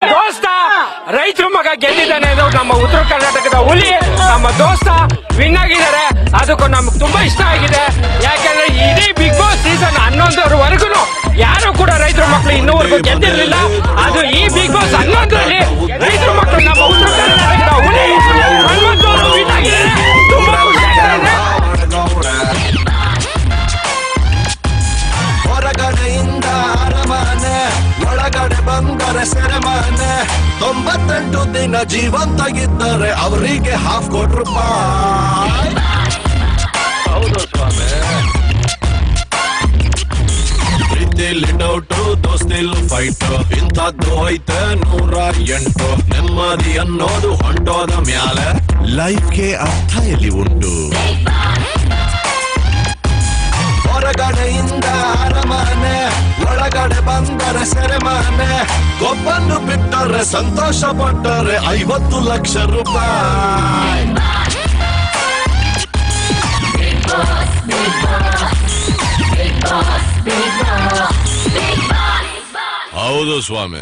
ದೋಸ್ತ ರೈತರ ಮಗ ಗೆದ್ದಿದ್ದಾನೆ ಅದು ನಮ್ಮ ಉತ್ತರ ಕರ್ನಾಟಕದ ಹುಲಿ ನಮ್ಮ ದೋಸ್ತ ವಿನ್ ಆಗಿದ್ದಾರೆ. ಅದಕ್ಕೂ ನಮ್ಗೆ ತುಂಬಾ ಇಷ್ಟ ಆಗಿದೆ. ಯಾಕಂದ್ರೆ ಇಡೀ ಬಿಗ್ ಬಾಸ್ ಸೀಸನ್ 11ವರೆಗೂ ಯಾರು ಕೂಡ ರೈತರ ಮಕ್ಕಳು ಇನ್ನೂವರೆಗೂ ಗೆದ್ದಿರಲಿಲ್ಲ. ಅದು ಈ ಬಿಗ್ ಬಾಸ್ 11ರಲ್ಲಿ ರೈತರ ಮಕ್ಕಳು ನಮ್ಮ ಉತ್ತರ ಕರ್ನಾಟಕದ ಹುಲಿ ಹನುಮಂತ ಅವರು ವಿನ್ ಆಗಿದ್ದಾರೆ. ತುಂಬಾ ಖುಷಿ ಆಗ್ತಾ ಇದೆ. ಹೊರಗಡೆಯಿಂದ ಅರಮನೆ ಒಳಗಡೆ ಬಂದರೆ ಸೆರೆಮನೆ 98 ದಿನ ಜೀವಂತಾಗಿದ್ದರೆ ಅವರಿಗೆ ₹50,000. ಹೌದು ಸ್ವಾಮಿ. ಪ್ರೀತಿಲಿ ಡೌಟು ದೋಸ್ತಿಲ್ ಫೈಟ್ ಇಂಥದ್ದು ಐತೆ 108. ನೆಮ್ಮದಿ ಅನ್ನೋದು ಹೊಂಟೋದ ಮ್ಯಾಲೆ ಲೈಫ್ಗೆ ಅರ್ಥ ಎಲ್ಲಿ ಉಂಟು. ಹೊರಗಡೆಯಿಂದ ಅರಮನೆ ಒಳಗಡೆ ಬಂದರೆ ಸೆರೆಮನೆ ಒಬ್ಬನ್ನು ಬಿಟ್ಟರೆ ಸಂತೋಷ ಪಟ್ಟರೆ ₹50,00,000. ಹೌದು ಸ್ವಾಮಿ.